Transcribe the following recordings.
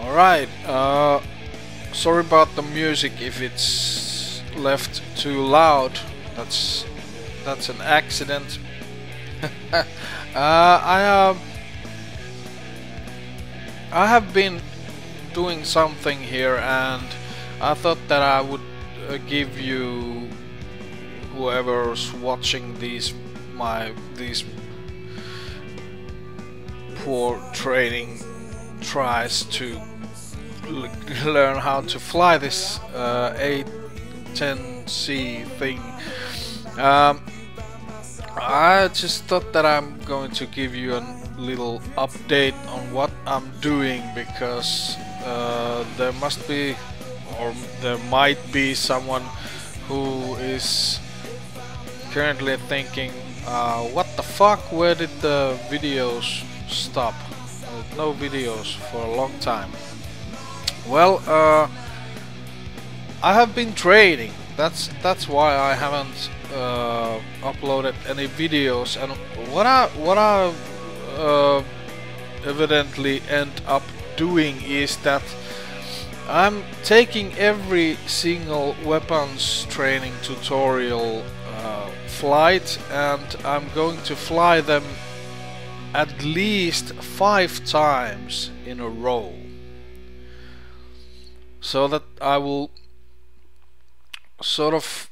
Alright, sorry about the music if it's left too loud. That's an accident. I have been doing something here, and I thought that I would give you, whoever's watching these poor training tries to learn how to fly this A-10C thing. I just thought that I'm going to give you a little update on what I'm doing, because there must be, or there might be, someone who is currently thinking, what the fuck, where did the videos stop? No videos for a long time. Well, I have been training. That's why I haven't uploaded any videos. And what I evidently end up doing is that I'm taking every single weapons training tutorial flight, and I'm going to fly them at least 5 times in a row, so that I will sort of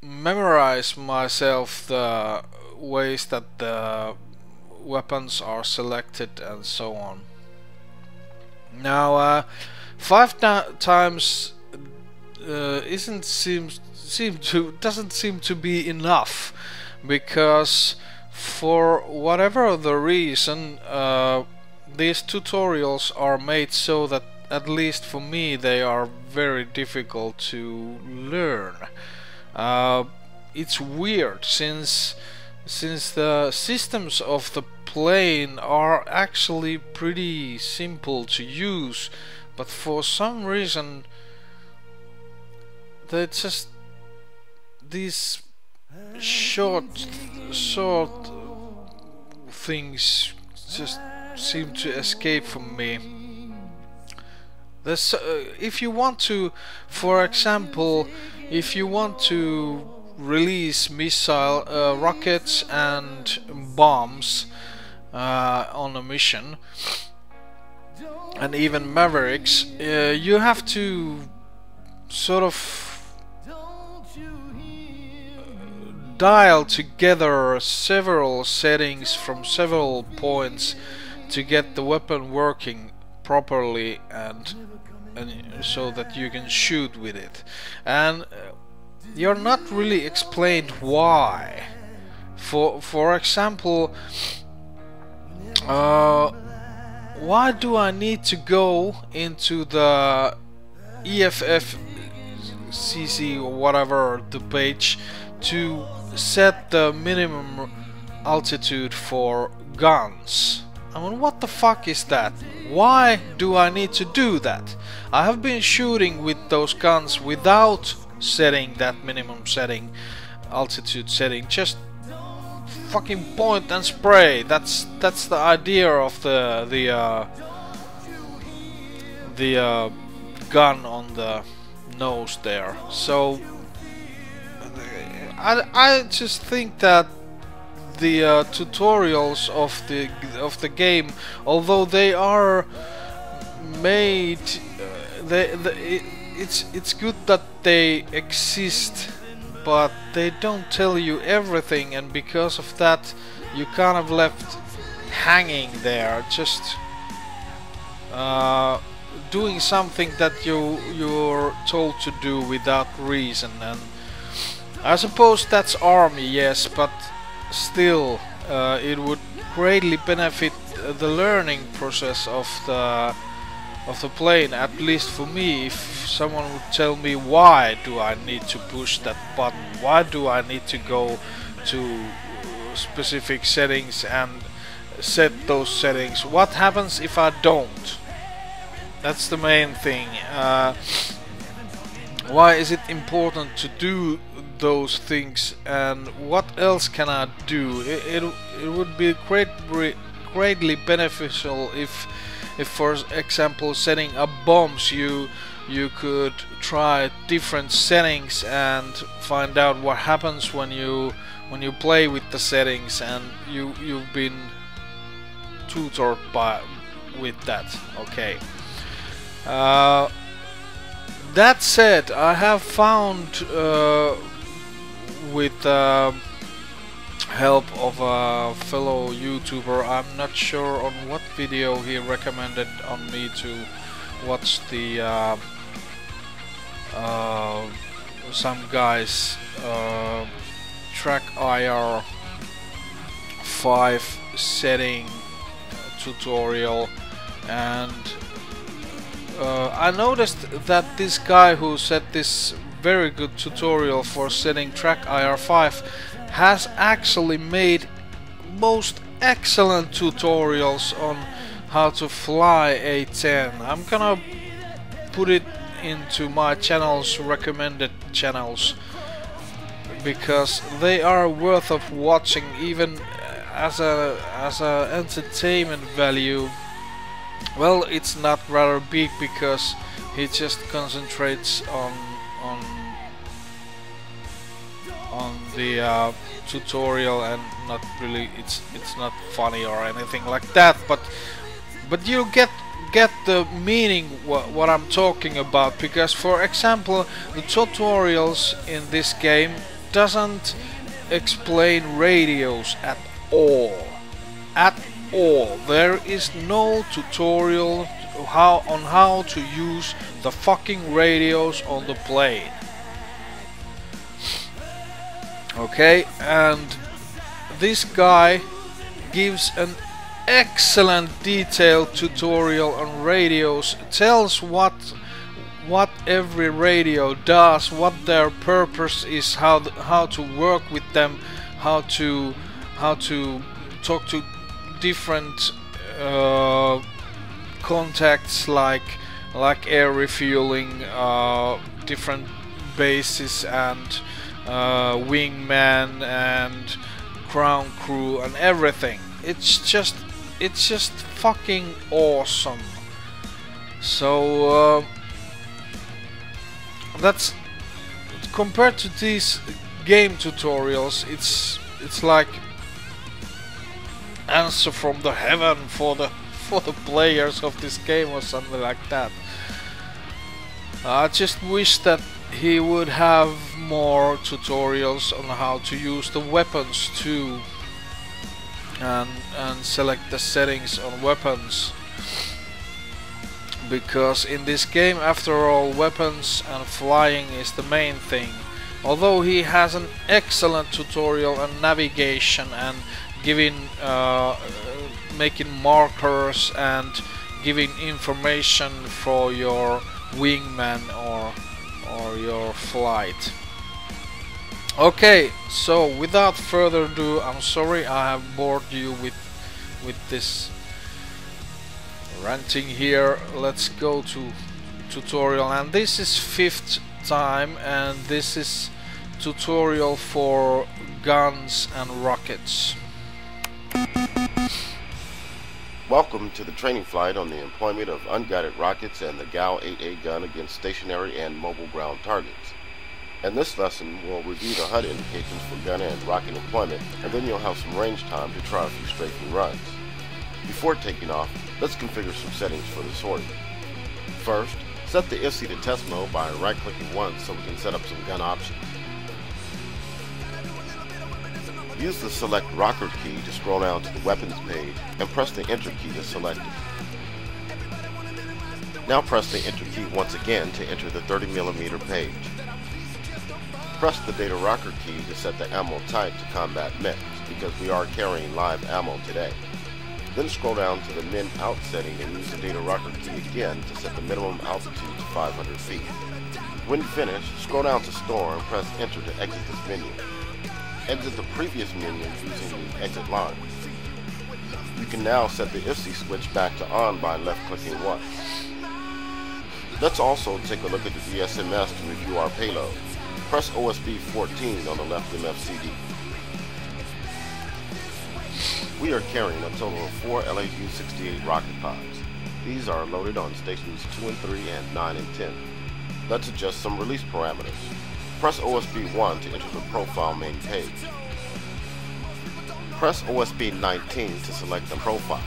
memorize myself the ways that the weapons are selected and so on. Now 5 times doesn't seem to be enough, because for whatever the reason, these tutorials are made so that, at least for me, they are very difficult to learn. It's weird, since the systems of the plane are actually pretty simple to use, but for some reason they're just these short things just seem to escape from me. There's, if you want to, for example, if you want to release missile rockets and bombs on a mission, and even Mavericks, you have to sort of dial together several settings from several points to get the weapon working properly, and so that you can shoot with it. And you're not really explained why. For example, why do I need to go into the EFFCC or whatever the page to set the minimum altitude for guns? I mean, what the fuck is that? Why do I need to do that? I have been shooting with those guns without setting that minimum altitude setting. Just fucking point and spray. That's the idea of the gun on the nose there. So I just think that the tutorials of the game, although they are made, it's good that they exist, but they don't tell you everything, and because of that you kind of left hanging there, just doing something that you're told to do without reason. And I suppose that's army, yes, but still, it would greatly benefit the learning process of the plane, at least for me, if someone would tell me, why do I need to push that button, why do I need to go to specific settings and set those settings, what happens if I don't? That's the main thing. Why is it important to do those things, and what else can I do? It would be greatly beneficial if if for example setting up bombs, you could try different settings and find out what happens when you play with the settings, and you've been tutored with that. Okay. That said, I have found with help of a fellow YouTuber, I'm not sure on what video he recommended on me to watch the some guys track IR 5 setting tutorial, and I noticed that this guy who set this very good tutorial for setting track IR5 has actually made most excellent tutorials on how to fly A-10. I'm gonna put it into my channel's recommended channels because they are worth of watching, even as a entertainment value. Well, it's not rather big because he just concentrates on the tutorial, and not really, it's not funny or anything like that, but you get the meaning what I'm talking about, because for example the tutorials in this game doesn't explain radios at all. There is no tutorial on how to use the fucking radios on the plane. Okay, and this guy gives an excellent detailed tutorial on radios, tells what every radio does, what their purpose is, how to work with them, how to talk to different contacts like air refueling, different bases, and wingman and ground crew and everything. It's just fucking awesome. So that's, compared to these game tutorials, it's like answer from the heaven for the players of this game or something like that. I just wish that he would have more tutorials on how to use the weapons too, and select the settings on weapons, because in this game, after all, weapons and flying is the main thing. Although he has an excellent tutorial on navigation and giving making markers and giving information for your wingman or your flight. Okay, so without further ado, I'm sorry I have bored you with this ranting here. Let's go to tutorial, and this is 5th time, and this is tutorial for guns and rockets. Welcome to the training flight on the employment of unguided rockets and the GAL-8A gun against stationary and mobile ground targets. In this lesson, we'll review the HUD indications for gun and rocket employment, and then you'll have some range time to try a few strafing runs. Before taking off, let's configure some settings for the sortie. First, set the IFC to test mode by right-clicking once so we can set up some gun options. Use the select rocker key to scroll down to the weapons page and press the enter key to select it. Now press the enter key once again to enter the 30mm page. Press the data rocker key to set the ammo type to combat mix, because we are carrying live ammo today. Then scroll down to the min out setting and use the data rocker key again to set the minimum altitude to 500 feet. When finished, scroll down to store and press enter to exit this menu. Exit the previous menu using the exit line. You can now set the IFC switch back to on by left-clicking once. Let's also take a look at the DSMS to review our payload. Press OSB 14 on the left MFCD. We are carrying a total of 4 LAU-68 rocket pods. These are loaded on stations 2 and 3 and 9 and 10. Let's adjust some release parameters. Press OSB 1 to enter the profile main page. Press OSB 19 to select the profile,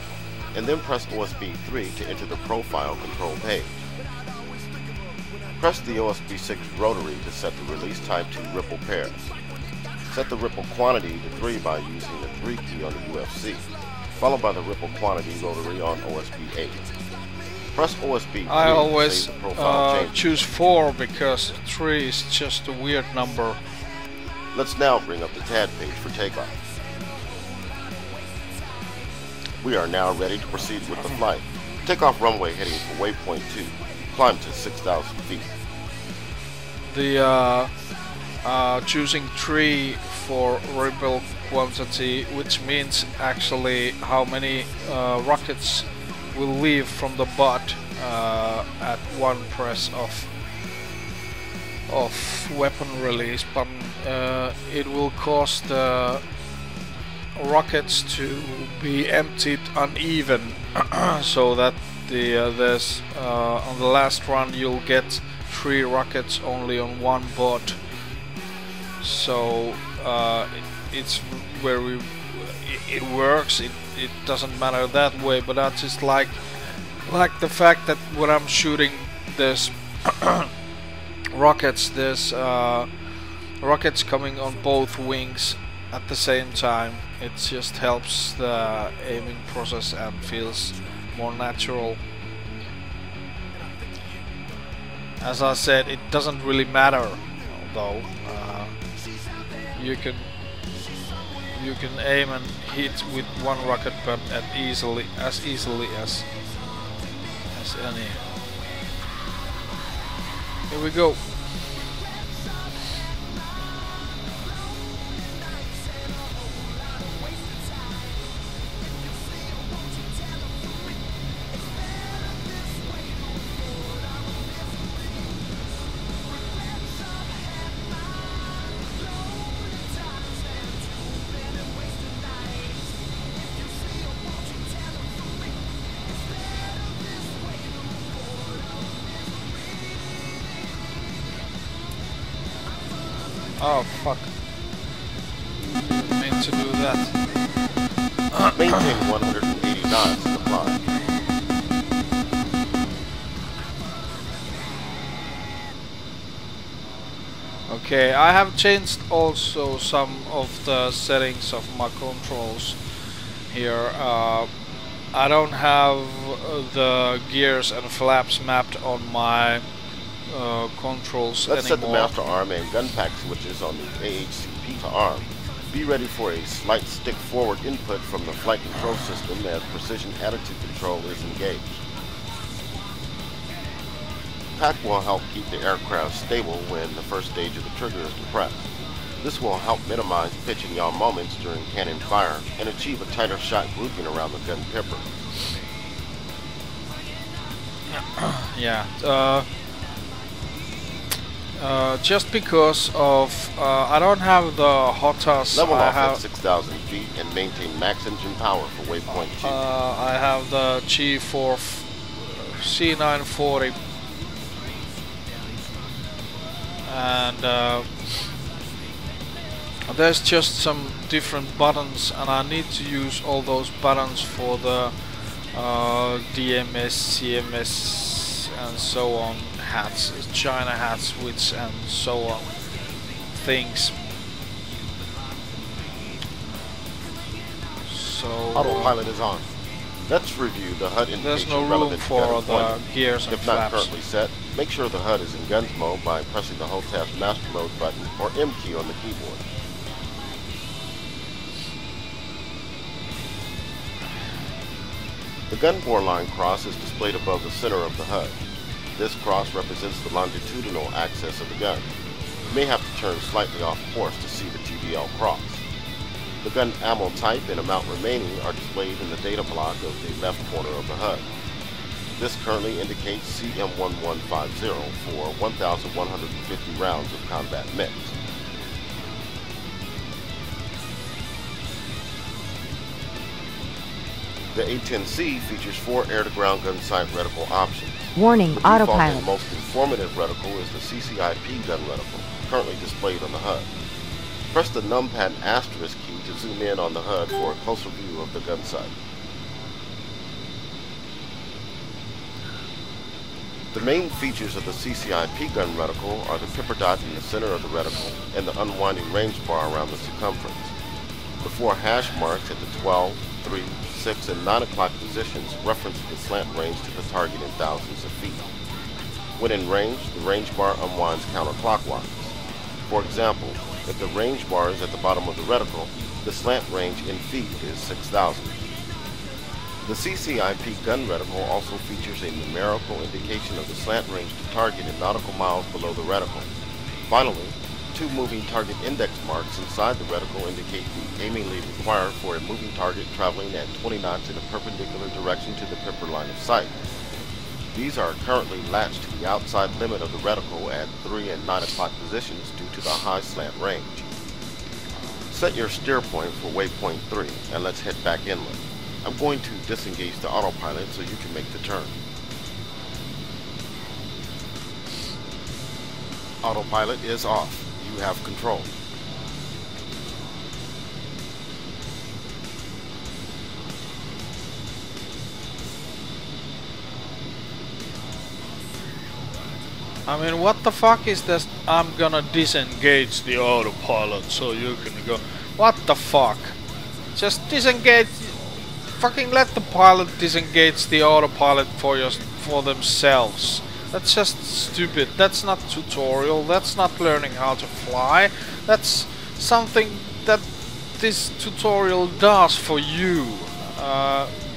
and then press OSB 3 to enter the profile control page. Press the OSB 6 rotary to set the release type to ripple pairs. Set the ripple quantity to 3 by using the 3 key on the UFC, followed by the ripple quantity rotary on OSB 8. Press OSB 3 I always to save the profile change. choose 4 because 3 is just a weird number. Let's now bring up the TAD page for takeoff. We are now ready to proceed with the flight. Take off runway heading for waypoint 2. Climb to 6,000 feet. The choosing 3 for ripple quantity, which means actually how many rockets will leave from the butt at one press of weapon release button. It will cause the rockets to be emptied uneven, so that there's on the last run you'll get 3 rockets only on one butt. So it's very it works. It doesn't matter that way, but I just like the fact that when I'm shooting this rockets, there's rockets coming on both wings at the same time. It just helps the aiming process and feels more natural. As I said, it doesn't really matter though. You can aim and hit with one rocket but as easily as any. Here we go. Oh fuck. Didn't mean to do that. Maintain 180 knots to climb. Okay, I have changed also some of the settings of my controls here. I don't have the gears and flaps mapped on my controls Let's anymore. set the master arm and gun pack switches on the AHCP to arm. Be ready for a slight stick forward input from the flight control system as precision attitude control is engaged. PAC will help keep the aircraft stable when the first stage of the trigger is depressed. This will help minimize pitch and yaw moments during cannon fire and achieve a tighter shot grouping around the gun pipper. Yeah. Just because of I don't have the HOTAS. Level off at 6,000 feet and maintain max engine power for waypoint 2. I have the G4 C940, and there's just some different buttons, and I need to use all those buttons for the DMS, CMS, and so on. Hats, China hat switch, and so on things. So autopilot is on. Let's review the HUD indication. There's no room relevant for to the gears and If not flaps. currently set, make sure the HUD is in guns mode by pressing the HOTAS master mode button or M key on the keyboard. The gun bore line cross is displayed above the center of the HUD. This cross represents the longitudinal axis of the gun. You may have to turn slightly off course to see the TBL cross. The gun ammo type and amount remaining are displayed in the data block of the left corner of the HUD. This currently indicates CM1150 for 1,150 rounds of combat mix. The A-10C features 4 air-to-ground gun sight reticle options. Warning, The default autopilot. and most informative reticle is the CCIP gun reticle, currently displayed on the HUD. Press the numpad asterisk key to zoom in on the HUD for a closer view of the gun sight. The main features of the CCIP gun reticle are the pipper dot in the center of the reticle and the unwinding range bar around the circumference. The 4 hash marks at the 12, 3, 6, and 9 o'clock positions reference the slant range to the target in thousands of feet. When in range, the range bar unwinds counterclockwise. For example, if the range bar is at the bottom of the reticle, the slant range in feet is 6,000. The CCIP gun reticle also features a numerical indication of the slant range to target in nautical miles below the reticle. Finally, 2 moving target index marks inside the reticle indicate the aiming lead required for a moving target traveling at 20 knots in a perpendicular direction to the pipper line of sight. These are currently latched to the outside limit of the reticle at 3 and 9 o'clock positions due to the high slant range. Set your steer point for waypoint 3 and let's head back inland. I'm going to disengage the autopilot so you can make the turn. Autopilot is off. You have control. I mean, what the fuck is this? I'm gonna disengage the autopilot so you can go. What the fuck? Just disengage. Fucking let the pilot disengage the autopilot for themselves. That's just stupid. That's not tutorial. That's not learning how to fly. That's something that this tutorial does for you.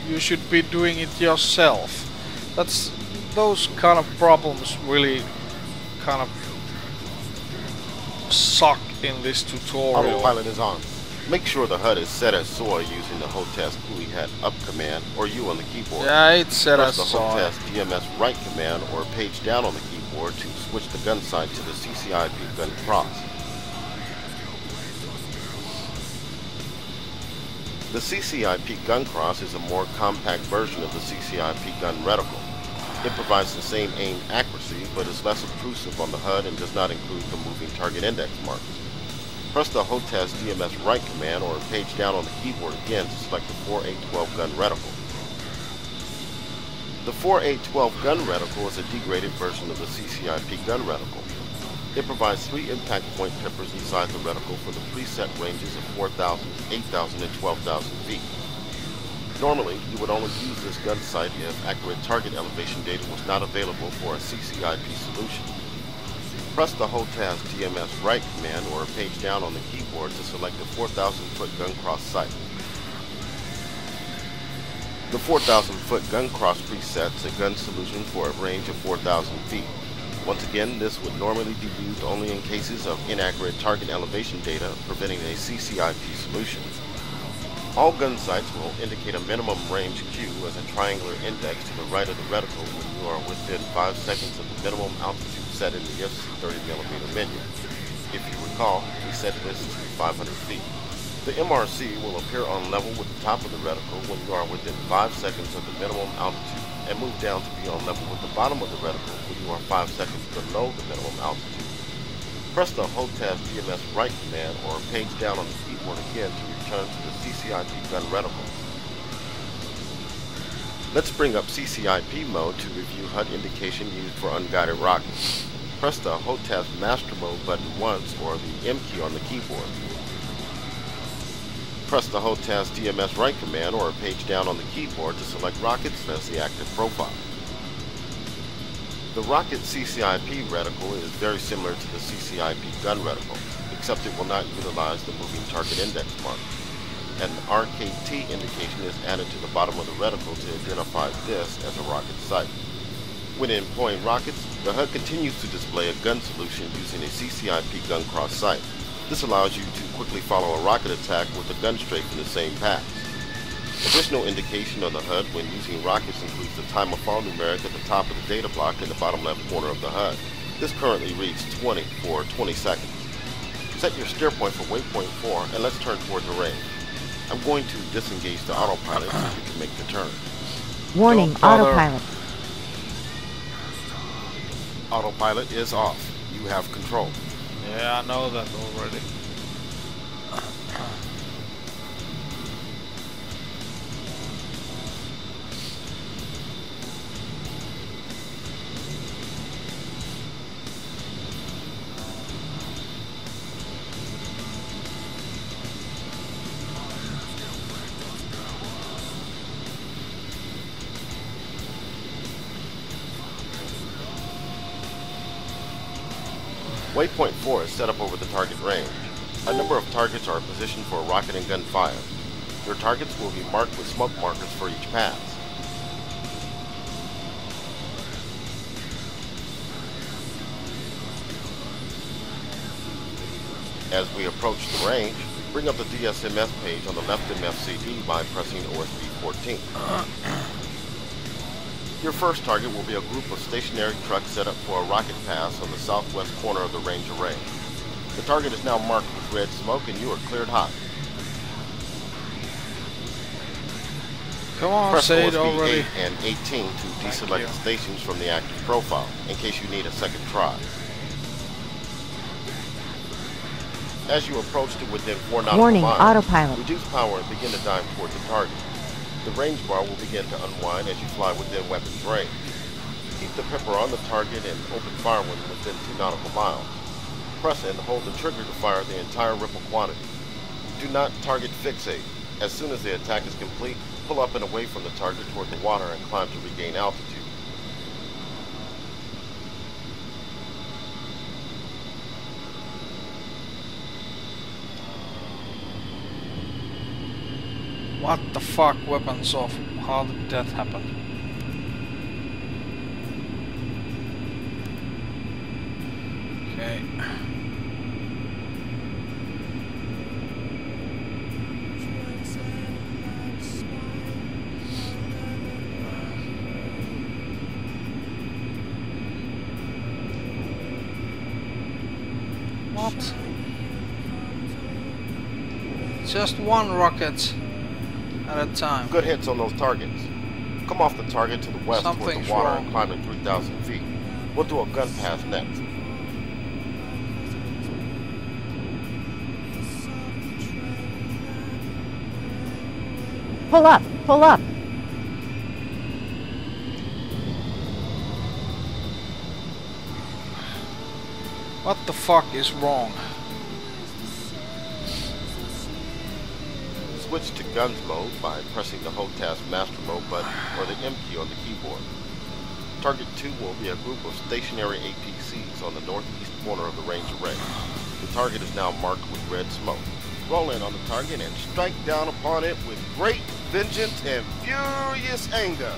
You should be doing it yourself. Those kind of problems really kind of suck in this tutorial. Autopilot is on. Make sure the HUD is set as soy using the HOTAS GUI head up command or U on the keyboard. Yeah, it's set as soy. Press the HOTAS DMS right command or page down on the keyboard to switch the gun sight to the CCIP gun cross. The CCIP gun cross is a more compact version of the CCIP gun reticle. It provides the same aim accuracy but is less obtrusive on the HUD and does not include the moving target index marks. Press the HOTAS DMS right command or page down on the keyboard again to select the 4A12 gun reticle. The 4A12 gun reticle is a degraded version of the CCIP gun reticle. It provides 3 impact point pippers inside the reticle for the preset ranges of 4,000, 8,000, and 12,000 feet. Normally, you would only use this gun sight if accurate target elevation data was not available for a CCIP solution. Press the HOTAS DMS right command or page down on the keyboard to select the 4,000 foot gun cross sight. The 4,000 foot gun cross presets a gun solution for a range of 4,000 feet. Once again, this would normally be used only in cases of inaccurate target elevation data preventing a CCIP solution. All gun sights will indicate a minimum range Q as a triangular index to the right of the reticle when you are within 5 seconds of the minimum altitude set in the FC 30mm menu. If you recall, we set this to 500 feet. The MRC will appear on level with the top of the reticle when you are within 5 seconds of the minimum altitude and move down to be on level with the bottom of the reticle when you are 5 seconds below the minimum altitude. Press the HOTAS DMS right command or page down on the keyboard again to return to the CCIP gun reticle. Let's bring up CCIP mode to review HUD indication used for unguided rockets. Press the HOTAS master mode button once or the M key on the keyboard. Press the HOTAS DMS right command or page down on the keyboard to select rockets as the active profile. The rocket CCIP reticle is very similar to the CCIP gun reticle, except it will not utilize the moving target index mark. An RKT indication is added to the bottom of the reticle to identify this as a rocket sight. When employing rockets, the HUD continues to display a gun solution using a CCIP gun cross sight. This allows you to quickly follow a rocket attack with a gun strafe in the same path. Additional indication on the HUD when using rockets includes the time of fall numeric at the top of the data block in the bottom left corner of the HUD. This currently reads 20 for 20 seconds. Set your steer point for waypoint 4 and let's turn toward the range. I'm going to disengage the autopilot so you can make the turn. Warning, Don't bother. autopilot. Autopilot is off. You have control. Yeah, I know that already. Waypoint 4 is set up over the target range. A number of targets are positioned for rocket and gun fire. Your targets will be marked with smoke markers for each pass. As we approach the range, bring up the DSMS page on the left MFCD by pressing OSB 14. Your first target will be a group of stationary trucks set up for a rocket pass on the southwest corner of the range array. The target is now marked with red smoke and you are cleared hot. Come on, Press say it OSB already. 8 and 18 to deselect stations from the active profile in case you need a second try. As you approach to within 4 nautical Warning, miles, autopilot. reduce power and begin to dive toward the target. The range bar will begin to unwind as you fly within weapons range. Keep the pepper on the target and open fire when within 2 nautical miles. Press and hold the trigger to fire the entire ripple quantity. Do not target fixate. As soon as the attack is complete, pull up and away from the target toward the water and climb to regain altitude. What the fuck? Weapons off. How did that happen? Okay. What? Just one rocket at a time. Good hits on those targets. Come off the target to the west toward Something's the water wrong. and climb at 3,000 feet. We'll do a gun pass next. Pull up, pull up. What the fuck is wrong? Switch to guns mode by pressing the HOTAS master mode button or the M key on the keyboard. Target 2 will be a group of stationary APCs on the northeast corner of the range array. The target is now marked with red smoke. Roll in on the target and strike down upon it with great vengeance and furious anger.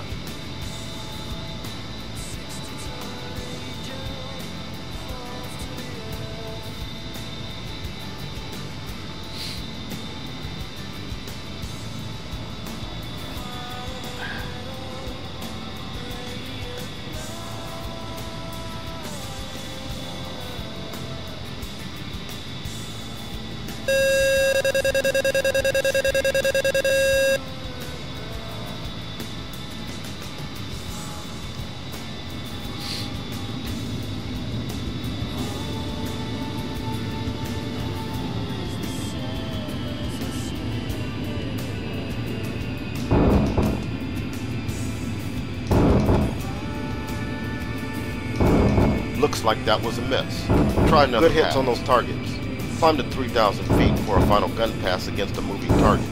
Looks like that was a miss. Try another Good hits pass. On those targets. Climb to 3,000 feet for a final gun pass against a moving target.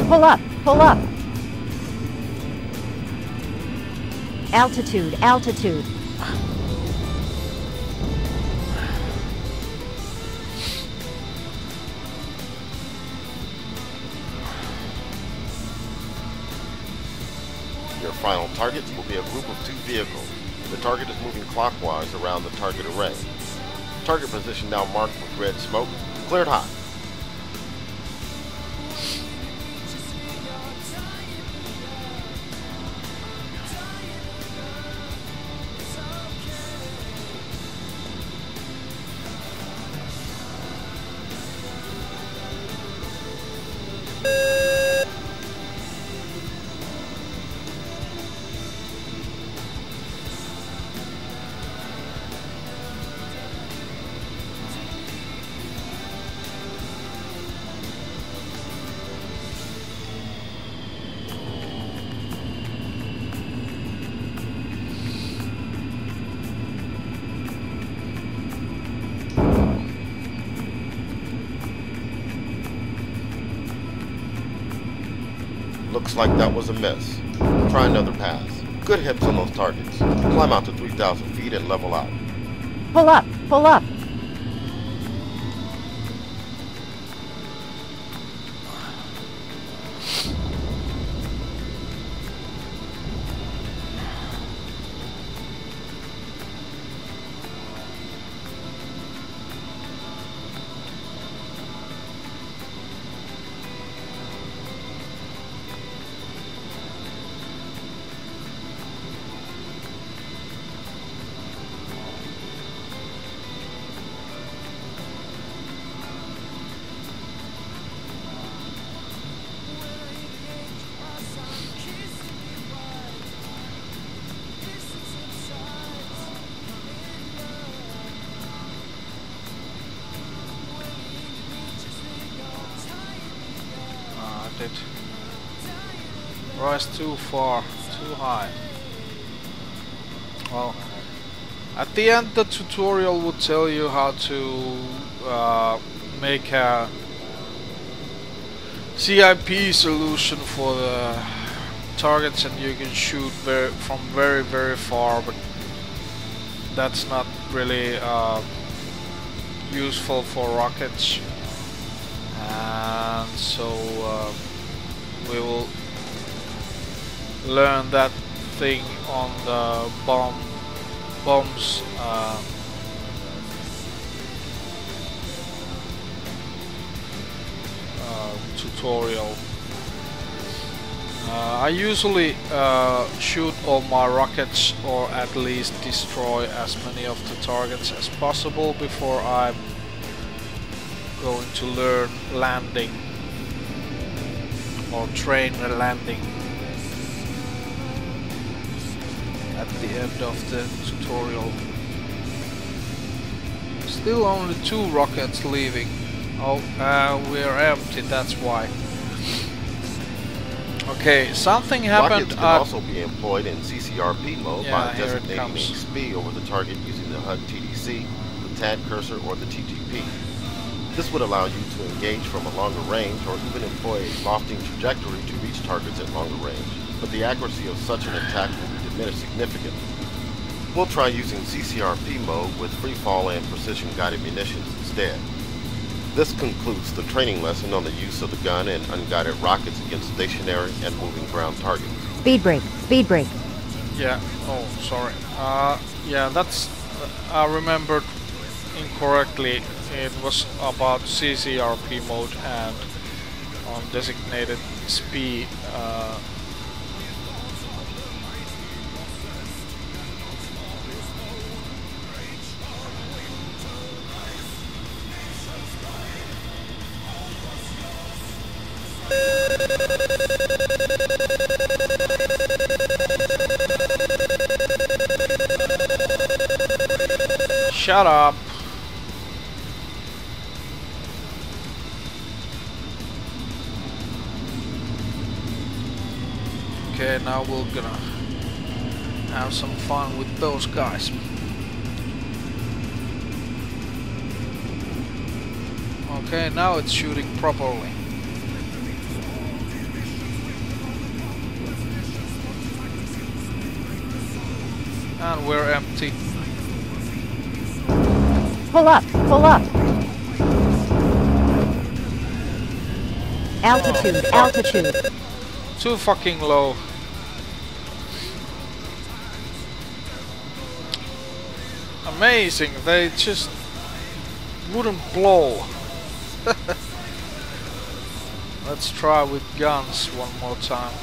Pull up, pull up. Altitude, altitude. Your final targets will be a group of 2 vehicles. The target is moving clockwise around the target array. Target position now marked with red smoke. Cleared hot. Looks like that was a miss. Try another pass. Good hits on those targets. Climb out to 3,000 feet and level out. Pull up. Pull up. Did rise too far, too high. Well, at the end the tutorial would tell you how to make a CIP solution for the targets, and you can shoot from very far, but that's not really useful for rockets. And so we will learn that thing on the bombs tutorial. I usually shoot all my rockets, or at least destroy as many of the targets as possible before I'm going to learn landing or train the landing at the end of the tutorial. Still only 2 rockets leaving. Oh, we're empty, that's why. Okay, something happened. Rockets can also be employed in CCRP mode yeah, by designating a SPI over the target using the HUD TDC, the TAD cursor, or the TGP. This would allow you to engage from a longer range, or even employ a lofting trajectory to reach targets at longer range, but the accuracy of such an attack will be diminished significantly. We'll try using CCRP mode with free fall and precision guided munitions instead. This concludes the training lesson on the use of the gun and unguided rockets against stationary and moving ground targets. Speed brake. Speed brake. Yeah, oh, sorry. Yeah, that's... I remembered incorrectly. It was about CCRP mode and on designated SPI. Shut up. Okay, now we're gonna have some fun with those guys. Okay, now it's shooting properly. And we're empty. Pull up. Pull up. Altitude. Altitude. Too fucking low. Amazing, they just wouldn't blow. Let's try with guns one more time.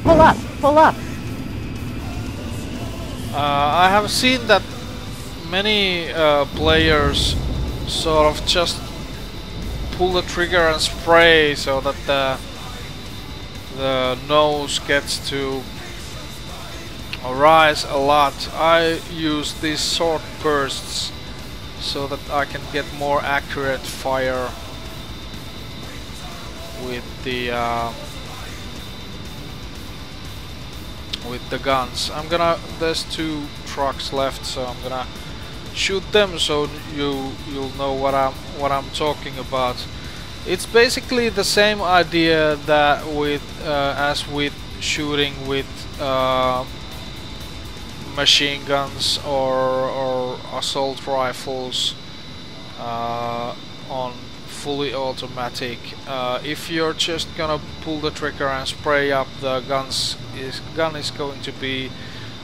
Pull up! Pull up! I have seen that many players sort of just pull the trigger and spray so that the nose gets to rise a lot. I use these short bursts so that I can get more accurate fire with the guns. There's 2 trucks left, so I'm gonna shoot them so you'll know what I'm talking about. It's basically the same idea that as with shooting with machine guns or assault rifles on fully automatic. If you're just gonna pull the trigger and spray up, the gun is going to be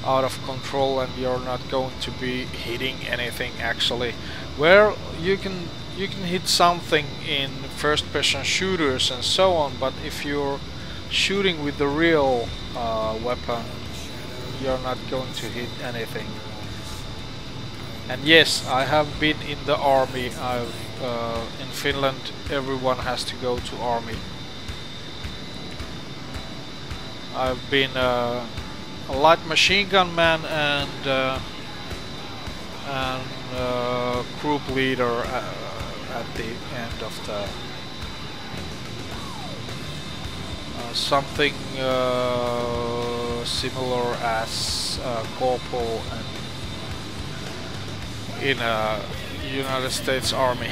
out of control and you're not going to be hitting anything actually. Where you can hit something in first person shooters and so on, but if you're shooting with the real weapon, you're not going to hit anything. And yes, I have been in the army. In Finland everyone has to go to army. I've been a light machine gun man and group leader at the end of the something similar as corporal and in a United States Army.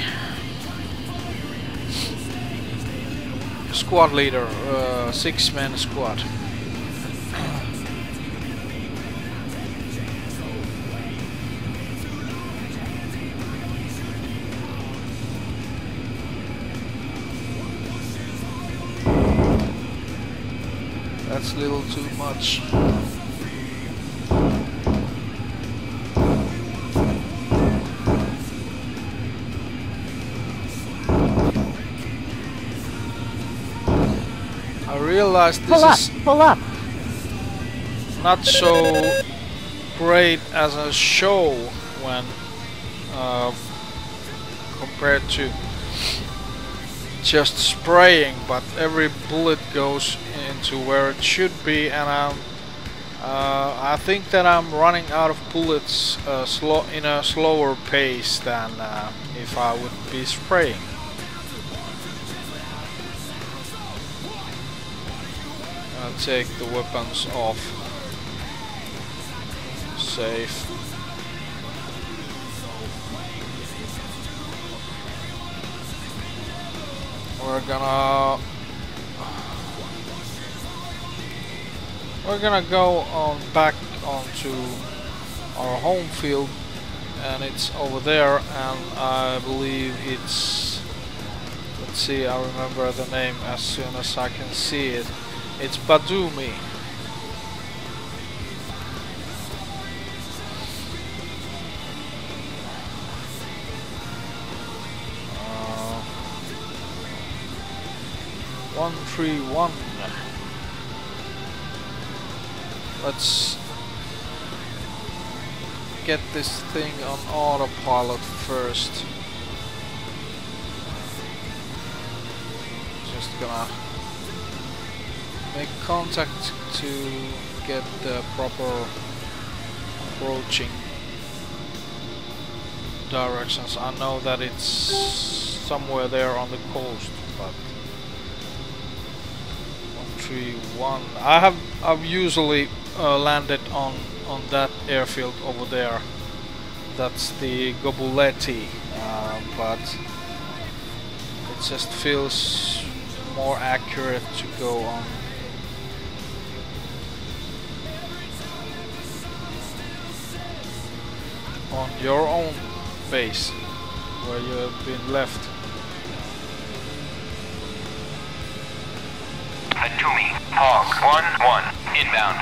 Squad leader, 6-man squad. That's a little too much. I realized this is pull up. not so great as a show when compared to just spraying, but every bullet goes into where it should be, and I think that I'm running out of bullets in a slower pace than if I would be spraying. I'll take the weapons off. Safe. We're gonna go on back onto our home field, and it's over there, and I believe it's, let's see, I remember the name as soon as I can see it. It's Badumi. Uh, 131. Let's get this thing on autopilot first. Just gonna make contact to get the proper approaching directions. I know that it's somewhere there on the coast, but 131. I've usually landed on that airfield over there. That's the Gobuleti, but it just feels more accurate to go on your own base where you have been left. Atumi, Hog 1-1, inbound.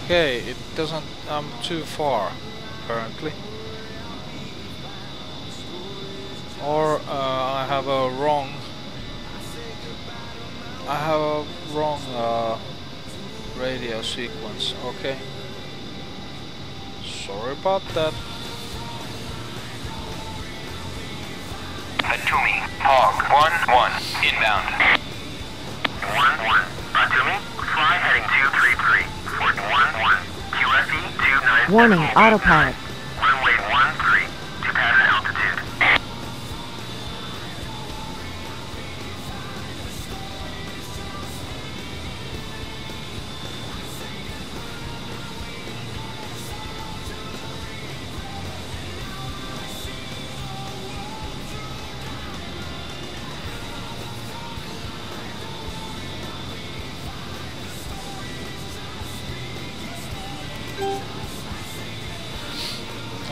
Okay, it doesn't, I'm too far. apparently. Or I have a wrong radio sequence. Okay, sorry about that. Atumi, Hog 1-1, inbound. 1-1, Atumi, fly heading 233, Fort 1-1, QFE 297. Warning, autopilot. Runway 13, to pattern altitude.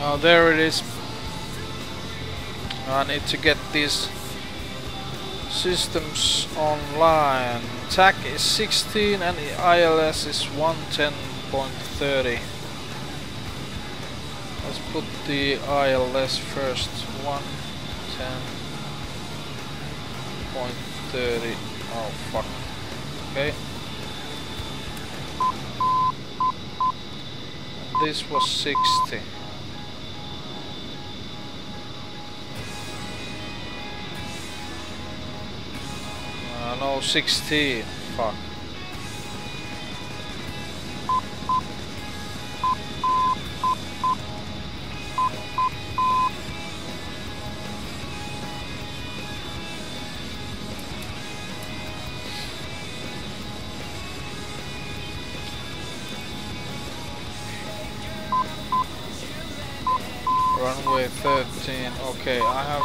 Oh, there it is. I need to get these systems online. TAC is 16 and the ILS is 110.30. Let's put the ILS first. 110.30. Oh fuck. Okay. And this was 60. No, 16. Fuck. Runway 13. Okay, I have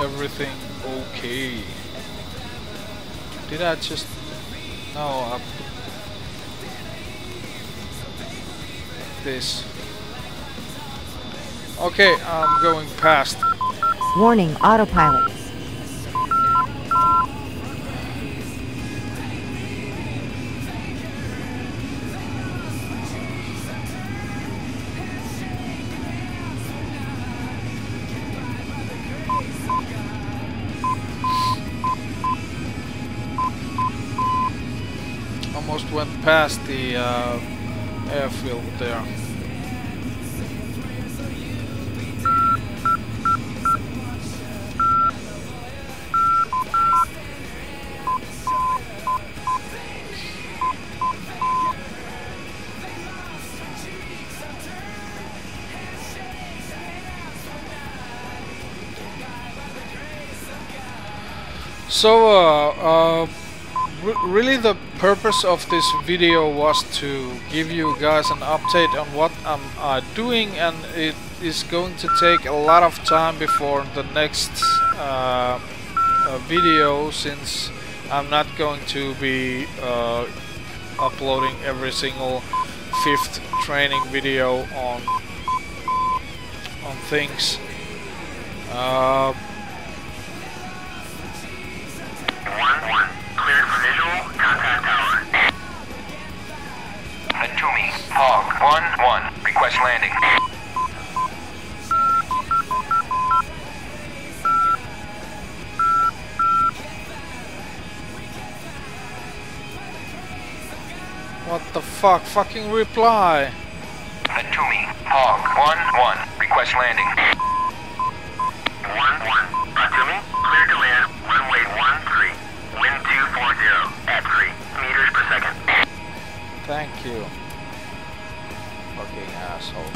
everything okay. Did I just... No, I put this. Okay, I'm going past. Warning, autopilot. Almost went past the airfield there. So really the purpose of this video was to give you guys an update on what I'm doing, and it is going to take a lot of time before the next video, since I'm not going to be uploading every single 5th training video on things. 1-1, cleared for visual, contact tower. Atumi, Hog 1-1, request landing. What the fuck? Fucking reply! Atumi, Hog 1-1, request landing. 1-1, Atumi, cleared to land, runway 13, wind 240, at 3 meters per second. Thank you. Fucking assholes.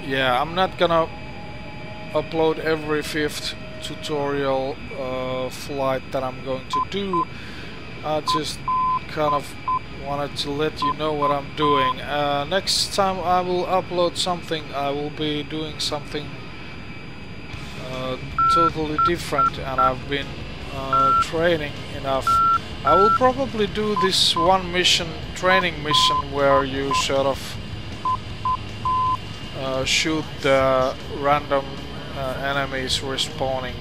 Yeah, I'm not gonna upload every 5th tutorial flight that I'm going to do. I just kind of wanted to let you know what I'm doing. Next time I will upload something, I will be doing something totally different, and I've been training enough. I will probably do this one mission, training mission, where you sort of shoot the random enemies respawning.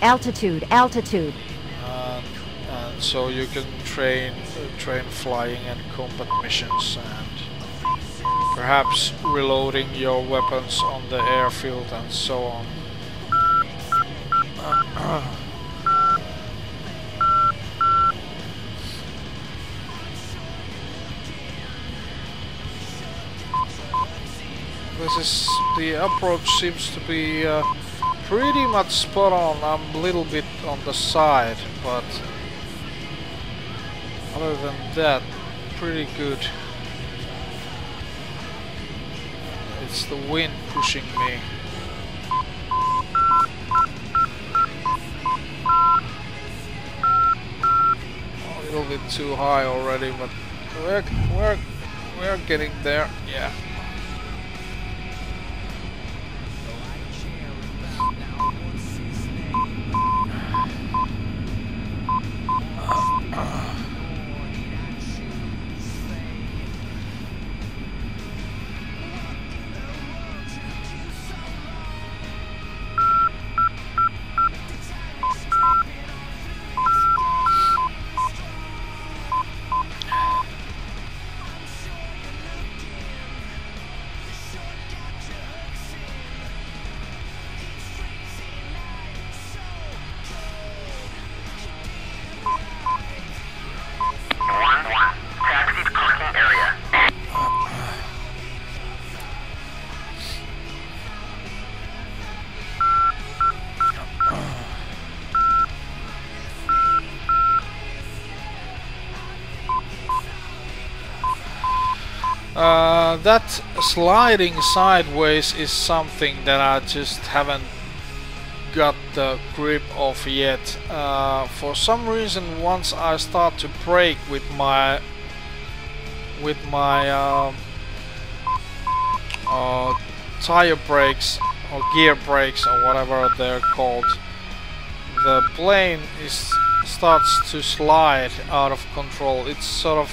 Altitude, altitude. And so you can train flying and combat missions, and perhaps reloading your weapons on the airfield and so on. The approach seems to be pretty much spot on. I'm a little bit on the side, but other than that, pretty good. It's the wind pushing me. A little bit too high already, but we're getting there. Yeah. That sliding sideways is something that I just haven't got the grip of yet. For some reason, once I start to brake with my tire brakes or gear brakes or whatever they're called, the plane starts to slide out of control. It's sort of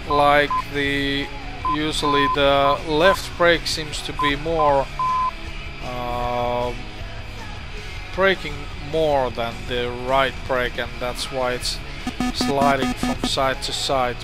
like usually the left brake seems to be more braking more than the right brake, and that's why it's sliding from side to side.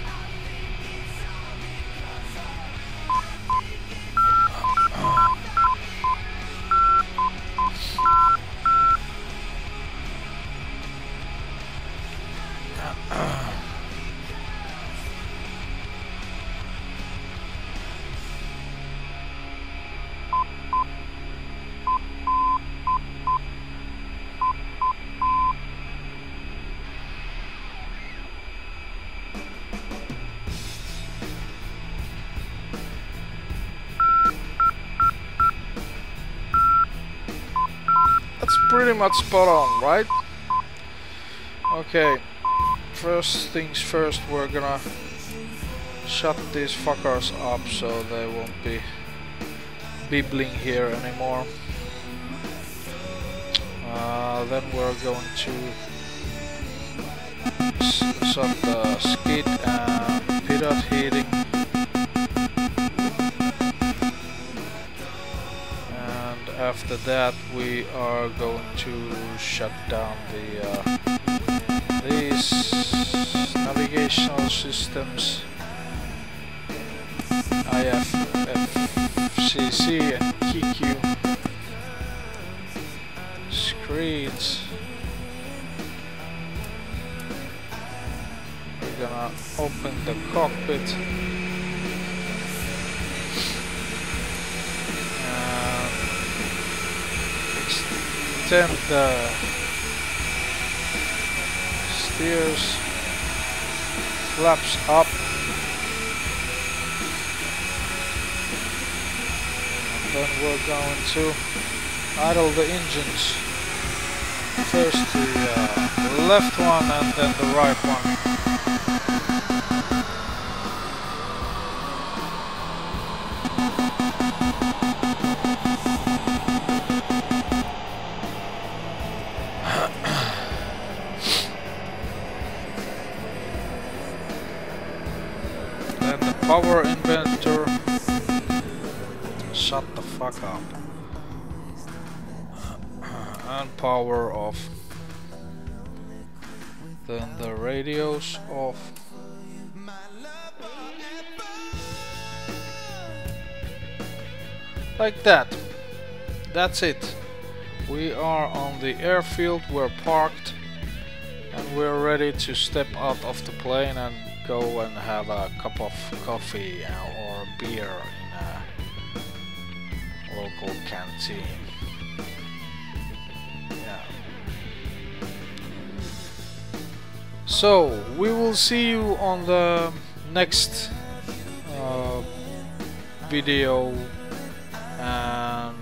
Pretty much spot on, right? Okay, first things first, we're gonna shut these fuckers up so they won't be bibbling here anymore. Then we're going to shut the skid and pitot heating. After that, we are going to shut down these navigational systems, IFFCC and KQ screens. We're gonna open the cockpit. Extend the steers, flaps up, and then we're going to idle the engines. First the left one and then the right one. Power inventor Shut the fuck up. And power off. Then the radio's off. Like that. That's it. We are on the airfield, we're parked, and we're ready to step out of the plane and go and have a cup of coffee or beer in a local canteen. Yeah. So, we will see you on the next video, and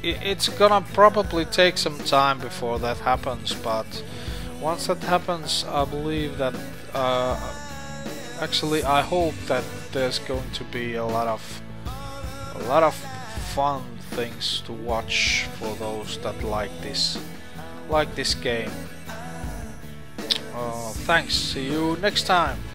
it's gonna probably take some time before that happens, but once that happens, I believe that actually I hope that there's going to be a lot of fun things to watch for those that like this game. Thanks, see you next time.